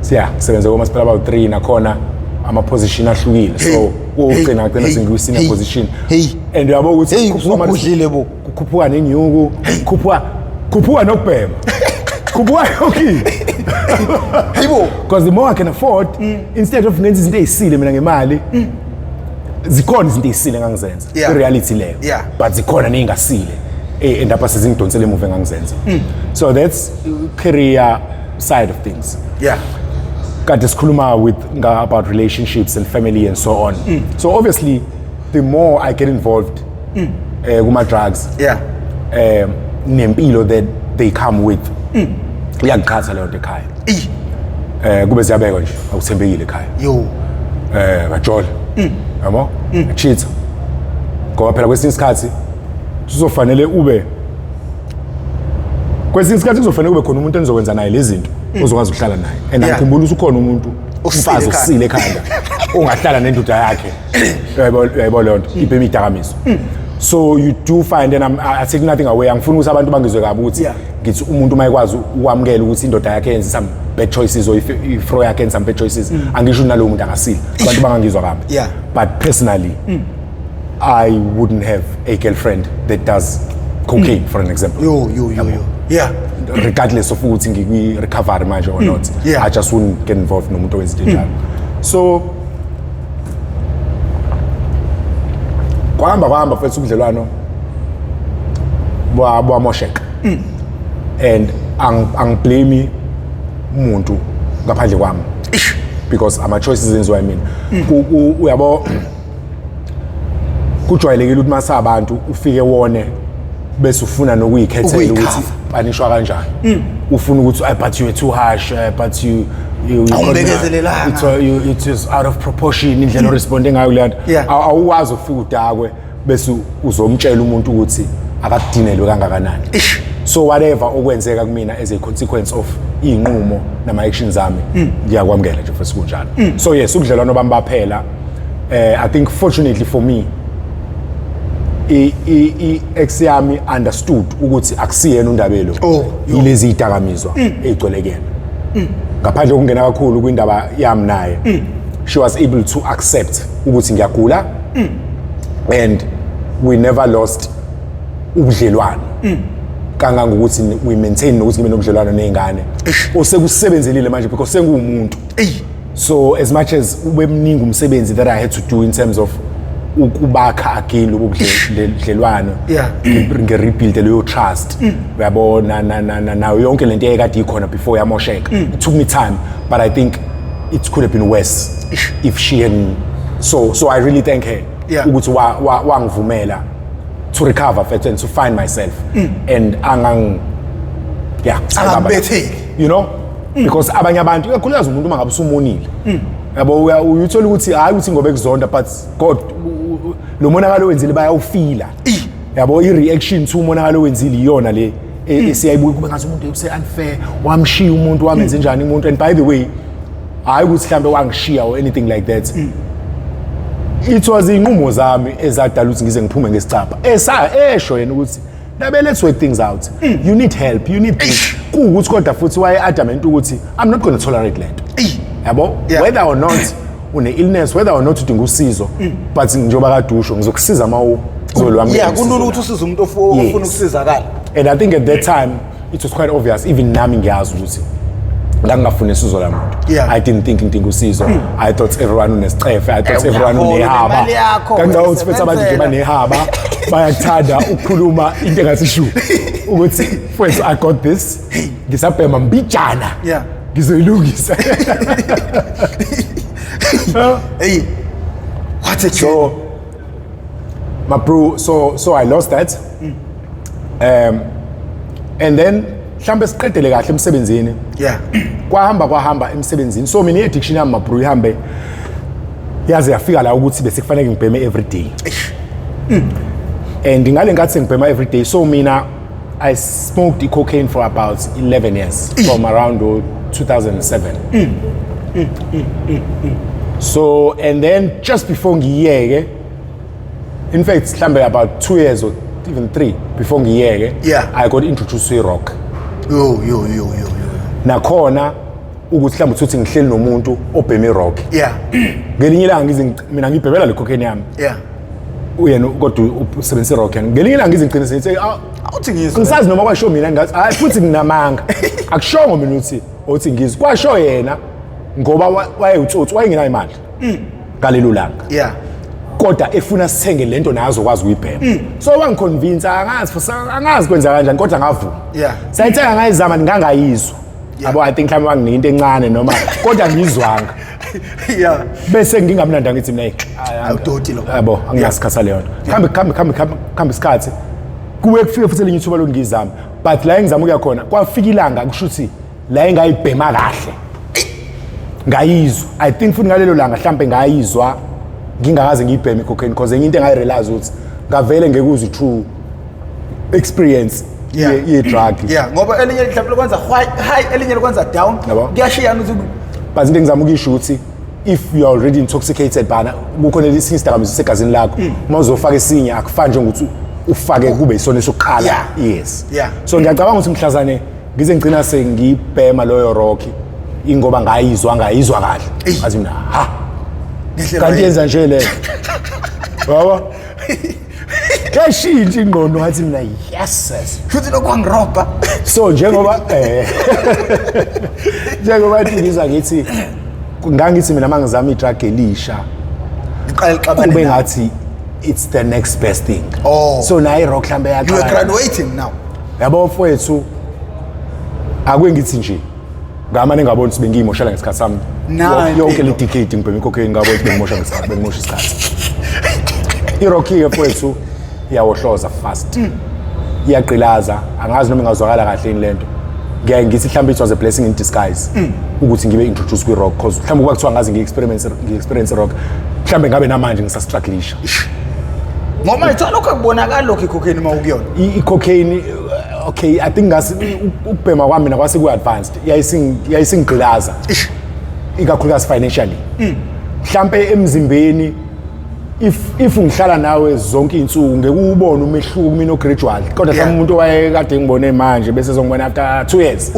sebenza komasipala about 3 nakhona ama position ahlukile. So ugcina sengiku senior position. And uyabo ukuthi ukudlile bo kukhuphuka nenyuku, kukhuphuka nokubhema. Kukhuphuka yonke. Because the more I can afford, instead of ngenza izinto ezisile mina ngemali, zikhona izinto ezisile engangizenza. I reality leyo. But zikhona nezingasile. And apha sezingidonsele emuva engangizenza. So that's career side of things. Kade sikhuluma about relationships and family and so on. So obviously the more I get involved kuma drugs, nempilo that they come with. Iyangikhatha leyo nto ekhaya. Kube siyabekwa nje awuthembekile ekhaya. Bajola. Yabo? Cheat. Ngoba phela kwesinye isikhathi kuzofanele ube kuzofanele kube khona umuntu enizokwenza naye lezi zinto ozokwazi ukuhlala naye. And ngikhumbula usukhona umuntu umfazi osile ekhanda ongahlala nendoda yakhe. Uyayibona leyo nto ibhema idakamizwa. So you do find, and I take nothing away, angifuni ukuthi abantu bangizwe kabi ukuthi ngithi umuntu mayikwazi ukwamukela ukuthi indoda yakhe yenza some bad choices or ifro yakhe yenza some bad choices, angisho nalowo muntu angasile abantu bangangizwa kabi. But personally I wouldn't have a girlfriend that does cocaine for an example. Yeah. Regardless of ukuthi ngikwi-recovery manje or not. I just wouldn't get involved nomuntu owenza into njalo. So kwahamba futhi ubudlelwano bwamosheka. And angiblame umuntu ngaphandle kwami because ama choices enziwa mina. Uyabo kujwayelekile ukuthi mase abantu ufike wone bese ufuna nokuyikhethela ukuthi banishwa kanjani. Ufuna ukuthi but you were too harsh, but you it is out of proportion indlela oresponding ngayo le nto. Awuwazi ufika udakwe bese uzomtshela umuntu ukuthi akakudinelwe kangakanani. So whatever okwenzeka kumina as a consequence of inqumo nama actions zami ngiyakwamukela nje futhi kunjalo. So yes, ubudlelwano bami baphela. I think fortunately for me ex yami understood ukuthi akusiyena undabelo yilezi idakamizwa egcwelekena. Ngaphandle kokungena kakhulu kwindaba yami naye, she was able to accept ukuthi ngiyagula and we never lost ubudlelwano. Kanganga ukuthi we maintain nokuthi ngibe nobudlelwano nezingane osekusebenzelile manje because sengumuntu. So as much as ube mningi umsebenzi that I had to do in terms of ukubakha again lobo budlelwano nge-rebuild leyo trust, uyabona nayo yonke lento ekade ikhona before yamosheka. It took me time, but I think it could have been worse if she hadn't. So I really thank her ukuthi wangivumela to recover and to find myself and you know, because abanye abantu ikakhulukazi umuntu mangabe usumonile yabo uyithola ukuthi hayi ukuthi ngobe kuzonda but God lo monakalo wenzile bayawufila yabo i-reaction to umonakalo wenzile iyona le esiyayibuka kube ngathi umuntu use unfair wamshiya umuntu wamenze njani umuntu. And by the way hayi ukuthi mhlambe wangishiya or anything like that. It was inqumo zami ezadala ukuthi ngize ngiphume ngesicapha esho yena ukuthi nabe let's work things out. You need help, you need push. Kuukuthi kodwa futhi waye adamant ukuthi I'm not going to tolerate lento yabo whether or not une illness, whether or not udinga usizo, but njoba kadusho ngizokusiza mawu uzolwamukela. Kulula ukuthi usize umuntu ofuna ukusizakala. And I think at that time it was quite obvious, even nami ngiyazi ukuthi ngangafuna isizo lamuntu. I didn't think ngidinga usizo. I thought everyone unesicefe, I thought everyone unehaba. Kanti uthi bethu abantu nje banehaba bayathanda ukukhuluma into engasishu ukuthi mfowethu I got this, ngisabhema mbijana ngizoyilungisa. Hey, what a kid. So my bro, so I lost that. And then mhlambe siqedele kahle emsebenzini. Kwahamba emsebenzini. So mina i-addiction yami mabro ihambe yaze yafika la ukuthi bese kufanele ngibheme every day. And ngale ngathi ngibhema every day. So mina I smoked cocaine for about 11 years from around 2007. So and then just before ngiyeke, in fact mhlambe about 2 years or even 3 before ngiyeke, I got introduced to rock. Nakhona ukuthi mhlambe uthi ngihleli nomuntu obheme rock. Ngelinye ilanga mina ngibhebela le cocaine yami. Uyena kodwa usebenzisa rock yani. Ngelinye ilanga ngizigcinise ngithi awuthi ngizwe. Ngisazi noma kwasho mina ngathi hayi futhi nginamanga. Akushongo mina uthi ngizwe. Kwasho yena ngoba wayeutsotsi wayengenayo imali. Ngalelo langa. Kodwa efuna sithenge lento naye azokwazi ukuyibhema. So wangiconvince angazi kwenza kanjani kodwa ngavuma. Sayithenga ngayizama ngangayizwa. Yabo I think mhlawumbe wanginika into encane noma kodwa ngizwanga. Bese ngingamnanda ngithi mina awudoti lo. Yabo angiyasikhatha leyo nto. Kambe isikhathi kuwe kufike futhi elinye ithuba lokungizama. But la engizama ukuya khona kwafika ilanga kusho ukuthi la engayibhema kahle. Ngayizwa. I think futhi ngalelo langa mhlambe ngayizwa ngingakaze ngiyibheme cocaine because enye into engayirealize ukuthi ngavele ngekuzi true experience ye drug. Ngoba elinye mhlawumbe lokwenza high elinye lokwenza down kuyashiyana ukuthi but into engizama ukisho ukuthi if you are already intoxicated bana kukhona lesinye isidakamizwa segazini lakho uma uzofaka esinye akufani nje ukuthi ufake kube isona esokuqala yes so ngiyacabanga ukuthi mhlazane ngize ngicina sengibhema loyo rocky ingoba ngayizwa kahle athi mina ha kanti yenza nje le baba kashintsha ingqondo ngathi mina yes futhi lokwangiroba so njengoba ngizwa ngithi ngangithi mina mangizama idrag elisha kube ngathi it's the next best thing so nayi rock mhlambe yaqala you are graduating now yabo mfowethu akwengithi nje ngamane ngabona ukuthi bengiyimoshela ngesikhathi sami yonke le decade ngibhema ikhokheni ngabona ukuthi bengimosha isikhathi irocky mfowethu iyawohloza fast iyaqhilaza angazi noma ngazwakala kahle lento ngiyaye ngithi mhlambe it was a blessing in disguise ukuthi ngibe introduced kwi rock cause mhlambe kwakuthiwa ngazi ngi-experience rock mhlambe ngabe namanje ngisastrugglisha ngoma ithana lokho kubonakala lokho ikhokheni mawukuyona i-cocaine okay I think ngasi ukubhema kwami mina kwase ku-advanced yayisingigqilaza ikakhulukazi financially mhlambe emzimbeni if ngihlala nawe zonke insuku ngeke ubone umehluko mina gradual kodwa mhlawumbe umuntu wayekade ngibone manje bese zongibona after 2 years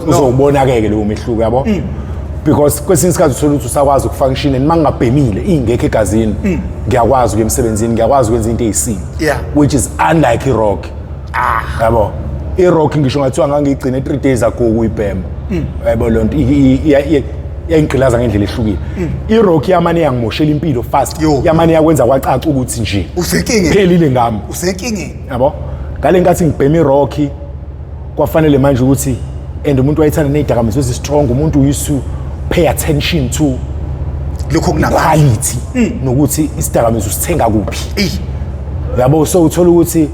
uzobona ke lo mehluko yabo because kwesinye isikhathi uthola ukuthi usakwazi ukufunction and mangabhemile ingekho egazini ngiyakwazi ukuya emsebenzini ngiyakwazi ukwenza into ezisini which is unlike i-rock yabo i-rock ngisho ngathiwa ngangigcine 3 days ago kuyibhema yabo lonto yayingqilaza ngendlela ehlukile i-rock yamane yangimoshela impilo fast yamane yakwenza kwacaca ukuthi nje usenkingeni phelile ngami usenkingeni yabo ngale nkathi ngibhema i-rock kwafanele manje ukuthi and umuntu wayethanda nezidakamizwa strong umuntu used to pay attention to lokho quality nokuthi isidakamizwa usithenga kuphi yabo so uthola ukuthi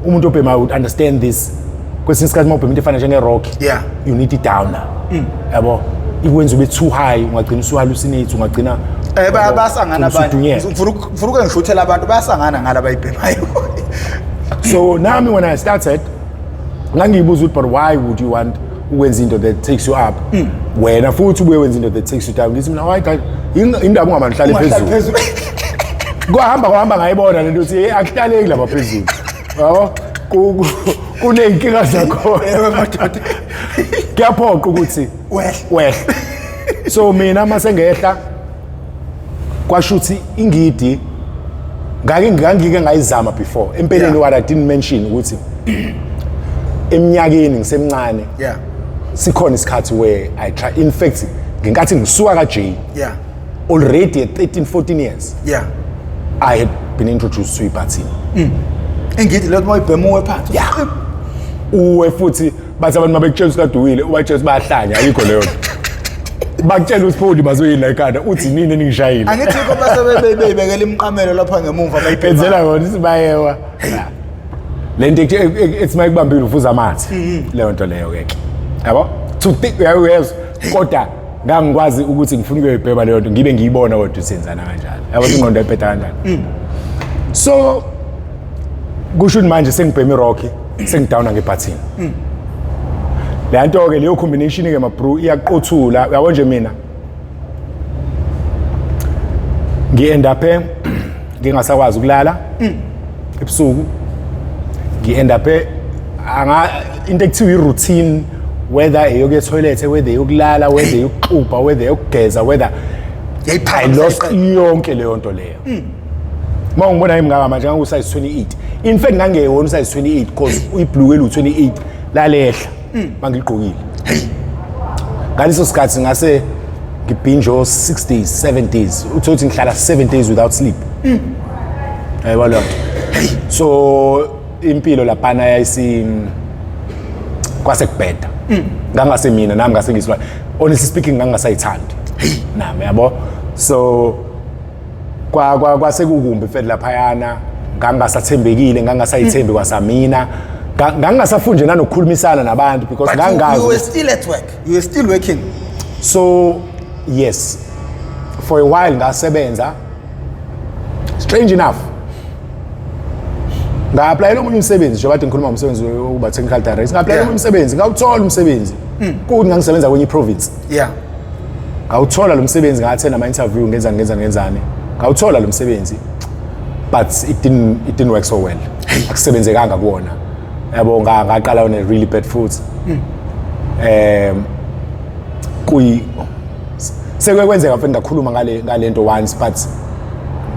umuntu obhema would understand this kwesinye isikhathi uma ubhema into efana njenge-rock you need it downer yabo ikwenza ube too high ungagcina usuhallucinate ungagcina bayasangana abantu ngifuna ngishuthela abantu bayasangana ngala bayibhemayo so nami when I started ngangiyibuza ukuthi but why would you want ukwenza into that takes you up wena futhi ubuye wenza into that takes you down ngithi mina why indaba ungamanhlale phezulu kwahamba ngayibona lento ukuthi akuhlaleki lapha phezulu yabo kuneyinkinga zakho madoda kuyaphoqa ukuthi wehle so mina mase ngehla kwashuthi ingidi ngangike ngayizama before empeleni what I didn't mention ukuthi eminyakeni ngisemncane sikhona isikhathi where I try in fact ngenkathi ngisuka ka J already at 13-14 years I had been introduced to ibathini engidi lo moyibhema wephansi uwe futhi bathi abantu mabekutshela usiladuwile ubatshela bayahlanya ayikho leyo bakutshela usipholi bazoyini la ekhanda uthi nini ningishayile angithi kodwa sebebekela imqamelo lapha ngemuva bayibhenzela ngona isibayewa lento ethi mayikubambile uvuza amathe leyo nto leyo ke yabo to think yes kodwa ngangikwazi ukuthi ngifuna ukuyibhema leyo nto ngibe ngiyibona kodwa usenzana kanjani yabo ingqondo ephetha kanjani so kusho manje sengibhema iRocky sengidowna ngebhathini le nto ke leyo combination ke mabro iyaqothula uyabo nje mina ngi-end up ngingasakwazi ukulala ebusuku ngi-end up into ekuthiwa i-routine whether eyokuya etoilet whether eyokulala whether eyokuxubha whether eyokugeza whether I lost yonke leyo nto leyo uma ngibona yimi ngaka manje ngangu-size 28 in fact ngangewona u-size 28 because uyibhluke elu-28 lalehla mangigqokile ngaleso sikhathi ngase ngibinge 6 days 7 days uthothi ngihlala 7 days without sleep yabo lo so impilo laphana yayisi kwasekubheda ngangase mina nami ngase ngiswa honestly speaking ngangasayithandi nami yabo so kwasekukumbi mfethu laphayana ngangasathembekile ngangasayithembi kwasamina ngangasafunje nanokukhulumisana nabantu because ngangazi you were still at work you were still working so yes for a while ngasebenza strange enough nga-applyela omunye umsebenzi njengoba kade ngikhuluma ngomsebenzi wokuba technical director nga-applyela omunye umsebenzi ngawuthola umsebenzi kuthi ngangisebenza kwenye i-province ngawuthola lo msebenzi ngathi nama interview ngenzani ngawuthola lo msebenzi but it didn't work so well akusebenzekanga kuwona yabo ngaqala on a really bad foot sekwekwenzeka mfethu ngakhuluma ngalento once but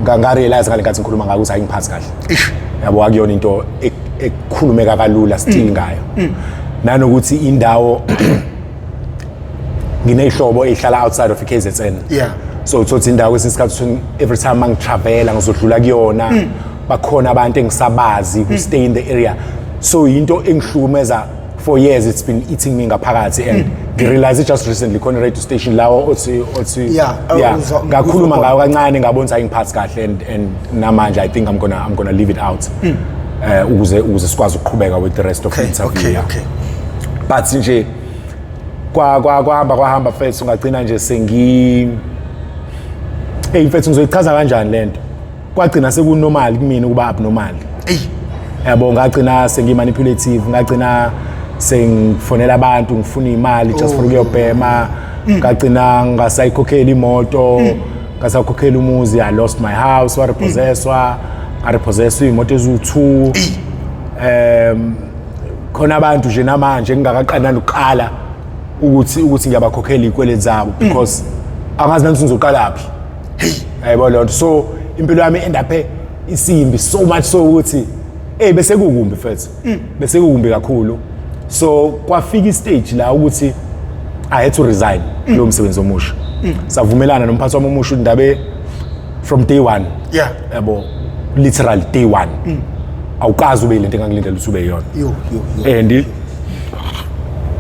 ngarealize ngale nkathi ngikhuluma ngayo ukuthi ayingiphathi kahle yabo akuyona into ekhulumeka kalula still ngayo nanokuthi indawo ngineyihlobo ezihlala outside of KZN so uthothi indawo kwesinsikhathi every time mangitravela ngizodlula kuyona bakhona abantu engisabazi who stay in the area so into engihlukumeza for years it's been eating me ngaphakathi and ngirealize it just recently khona radio station lawo othi ngakhuluma ngayo kancane ngabona ukuthi ayingiphathi kahle and namanje I think I'm gonna leave it out ukuze sikwazi ukuqhubeka with the rest of the interview okay but nje kwahamba mfethu ngagcina nje mfethu ngizoyichaza kanjani lento kwagcina sekunormal kumina ukuba abnormal yabo ngagcina sengimanipulative ngagcina sengifonela abantu ngifuna imali just for ukuyobhema ngagcina ngasayikhokhela imoto ngasakhokhela umuzi I lost my house warepossesswa imoto ezu2 khona abantu nje namanje ngingakaqala ukuqala ukuthi ngiyabakhokhela ikwele zabo because angazi nansi ngizoqalaphi yabo lonto so impilo yami end up isimbi so much so ukuthi bese kukumbi mfethu bese kukumbi kakhulu so kwafika istage la ukuthi I had to resign lo msebenzi omusha savumelana nomphathi wami omusha indabe from day one yabo literally day one awukazi ube lento engangilindele ukuthi ube yona and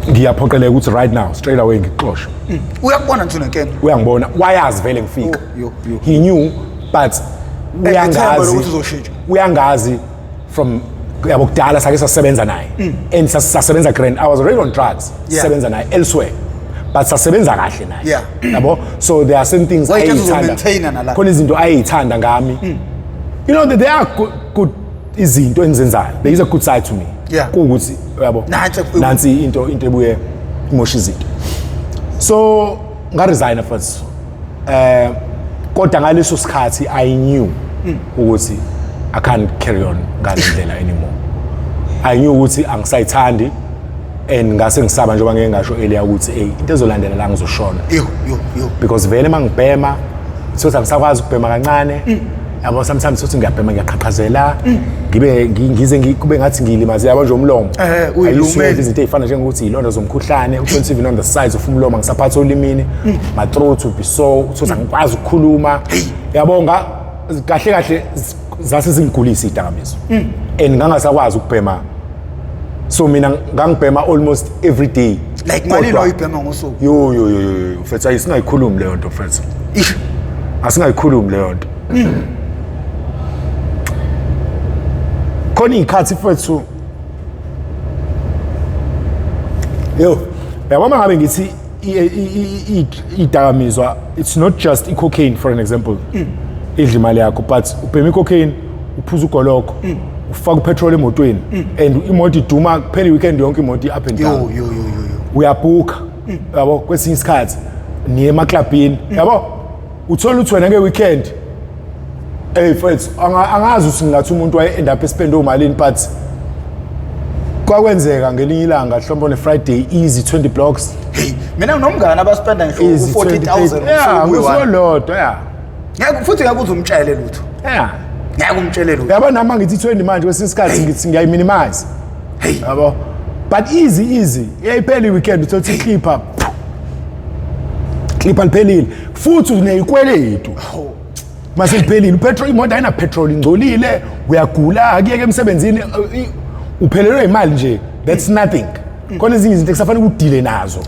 ngiyaphoqeleka ukuthi right now straight away ngixoxe uyakubona ntsho nenkenga uyangibona wayazi vele ngifika he knew but uyangazi from yabo kudala sake sasebenza naye and sasebenza grand I was already on drugs sasebenza naye elsewhere but sasebenza kahle naye yabo so there are certain things ayithanda khona izinto ayithanda ngami you know that there are good izinto engizenzayo there is a good side to me ukuthi yabo nansi into ebuye imosha izinto so ngaresign first kodwa ngaleso sikhathi I knew ukuthi I can't carry on ngalendlela anymore I knew ukuthi angisayithandi and ngase ngisaba njengoba ngeke ngasho earlier ukuthi into ezolandela la ngizoshona because vele mangibhema sothi angisakwazi ukubhema kancane yabo sometimes sothi ngiyabhema ngiyaqhaqhazela ngize kube ngathi ngilimaze yabo nje umlomo uyilumele izinto ezifana njengokuthi ilondo zomkhuhlane u27 on the sides of umlomo ngisaphatha olimini my throat will be sore sothi angikwazi ukukhuluma yabo kahle zase zingigulisa idakamizwa and ngangasakwazi ukubhema so mina ngangibhema almost every day like mali lo ibhema ngosuku yo mfethu ayisingayikhulumi leyo nto mfethu asingayikhulumi leyo nto khona ikhathi mfethu yabo mangabe ngithi idakamizwa it's not just cocaine for an example idla imali yakho but ubhema cocaine uphuza ugoloko ufaka petrol emotweni and imoto iduma kuphela weekend yonke imoto up and down uyabhuka yabo kwesinye isikhathi niye emaclubini yabo uthola ukuthi wena ngeweekend friends angazi ukuthi ngathi umuntu waye end up spend omalini but kwakwenzeka ngelinye ilanga mhlawumbe on Friday easy 20 blocks mina nomngane abaspenda ngisho u40,000 usolodwa ngeke futhi ngakuthi umtshele lutho ngeke umtshele lutho yabo nama ngithi 20 manje kwesinye isikhathi ngithi ngiyayiminimize yabo but easy yayipheli weekend uthothi clipper liphelile futhi uneyikweletu mase liphelile upetrol imoto ayina petrol ingcolile uyagula akuyeke emsebenzini uphelelwe imali nje that's nothing khona izinto ekusafanele ukudile nazo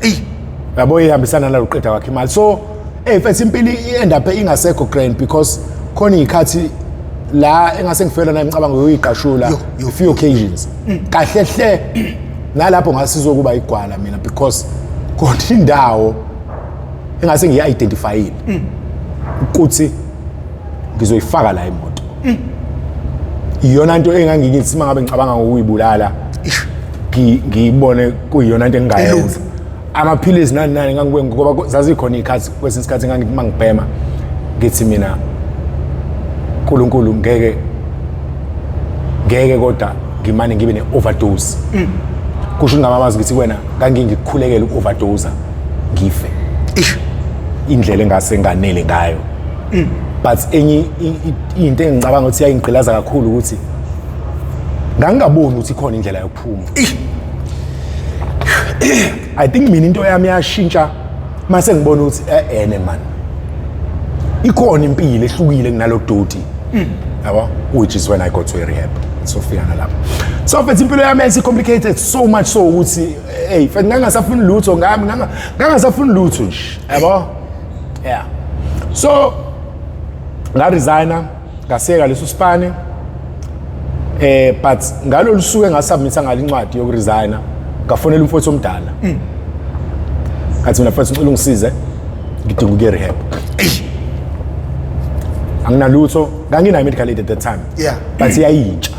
yabo ihambisana nalo uqeda kwakhe imali so mfethu impilo end up ingasekho grand because khona ikhathi la engase ngifela naye ngicabanga uyiqashula a few occasions kahle hle nalapho ngasizokuba igwala mina because khona indawo engase ngiyi-identifyile ukuthi ngizoyifaka la imoto iyona nto engangikithi mangabe ngicabanga ngokuyibulala ngiyibone kuyiyona nto engayenza amaphilisi nani ngangikwe ngoba zazikhona ikhathi kwesinye isikhathi ngangibhema ngithi mina uNkulunkulu ngeke kodwa ngimane ngibe ne-overdose kusho ngamamazi ngithi wena ngangikukhulekela uku-overdose ngife indlela engase nganele ngayo but enye into engicabanga ukuthi yayingigqilaza kakhulu ukuthi ngangingaboni ukuthi ikhona indlela yokuphuma. I think mina into yami yashintsha mase ngibona ukuthi man ikhona impilo ehlukile kunalo doti yabo, which is when I got to a rehab so fiyana lapho. So mfethu impilo yami ayisi complicated so much so ukuthi hey mfethu ngangasafuni lutho ngami ngangasafuni lutho nje yabo. Yeah, so nga resigna ngaseka leso sipane but ngalo lusuke ngasubmita ngale incwadi yokuresigna ngafonela umfowethu omdala ngathi mina mfowethu ngicela ungisize ngidinga ukuya rehab. Anginalutho ngangina medical aid at that time, yeah, but iyayintsha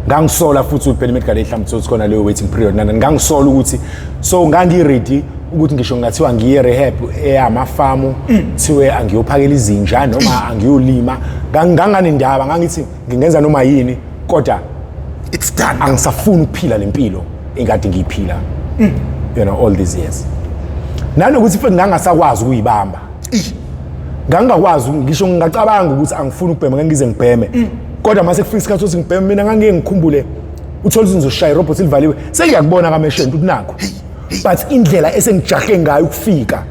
ngangisola futhi uphela medical aid mhlawumbe ukuthi khona leyo waiting period nana ngangisola ukuthi so ngangi-ready ukuthi ngisho ngathiwa ngiye rehab eyamafamu thiwe angiyophakela izinja noma angiyolima nganganendaba ngangithi ngingenza noma yini kodwa it's done, angisafuni ukuphila lempilo engade ngiyiphila you know all these years. Nanokuthi futhi ngangasakwazi ukuyibamba ngangakwazi ngisho ngingacabanga ukuthi angifuni ukubhema ngangize ngibheme kodwa mase kufika isikhathi sokuthi ngibheme mina ngangeke ngikhumbule uthola ukuthi ngizoshaya irobot livaliwe sengiyakubona kamesheni ukuthi nakho but indlela esengijahe ngayo ukufika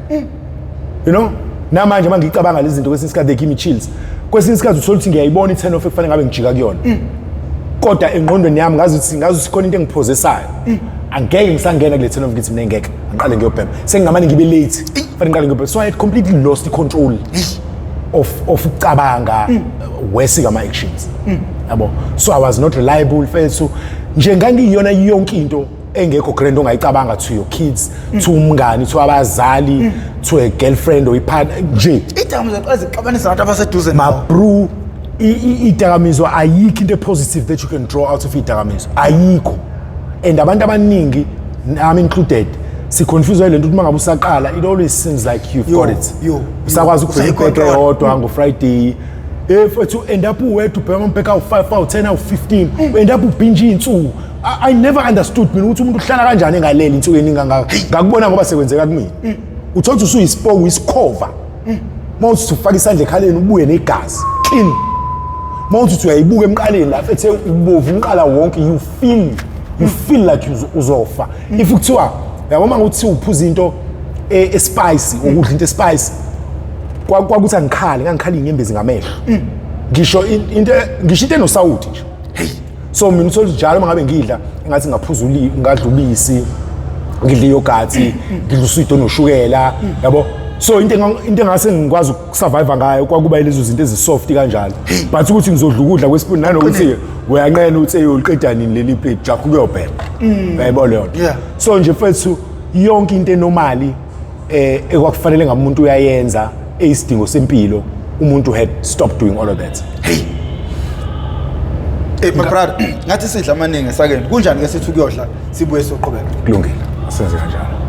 you know namanje manje ngicabanga lezi zinto kwesinye isikhathi give me chills. Kwesinye isikhathi uthola ukuthi ngiyayibona i-turn off ekufanele ngabe ngijika kuyona kodwa engqondweni yami ngazuthi khona into engiphosesayo angeke ngisangena kule turn off ngithi mina ngeke ngiqale ngiyobhema sengingamane ngibe late fanele ngiqale ngiyobhema. So I had completely lost the control of ukucabanga wesika ama actions yabo. So I was not reliable fethu nje ngangiyona yonke into engekho grand ongayicabanga to your kids to umngani to abazali to a girlfriend or ipartner nje idakamizwa ezixabanisa nabantu abaseduze ma bro. Idakamizwa ayikho into positive that you can draw out of idakamizwa ayikho, and abantu abaningi I'm included si-confuse lento ukuthi mangabe usaqala it always seems like you've got it usakwazi ukubheka impeke yodwa ngo-Friday fethu end up uwethu ubheka amampeka awu-5 awu-10 awu-15 end up ubhinje iy'nsuku. I never understood mina ukuthi umuntu uhlala kanjani engaleli insuku eningi ngakubona ngoba sekwenzeka kumina uthola ukuthi usuyisipoke uyisikhova mawuthi ufaka isandla ekhaleni ubuye negazi clean mawuthi uyayibuka emqaleni lapho ethe ubovu umqala wonke you feel like uzofa. If kuthiwa yabo manguthi uphuza into espicy ukudla into espicy kwakuthi ngangikhala inyembezi ngamehlo ngisho into enosawuthi nje. So mina uthola njalo mangabe ngidla engathi ngaphuza ngadla ubisi ngidla yogurt ngidla uswito noshukela yabo. So into engase ngikwazi ukusurvive ngayo kwakuba lezo zinto ezisoft kanjalo but ukuthi ngizodla ukudla kwespoon nanokuthi uyanqena ukuthi eyoliqeda nini leli plate jakho kuyobhema yayibona leyo. So nje mfethu yonke into enormali ekwakufanele ngamuntu uyayenza eyisidingo sempilo umuntu had stopped doing all of that. My brother ngathi sidla amaningi sakeni kunjani ke sithi ukuyodla sibuye soqhubeka kulungile asenze kanjalo.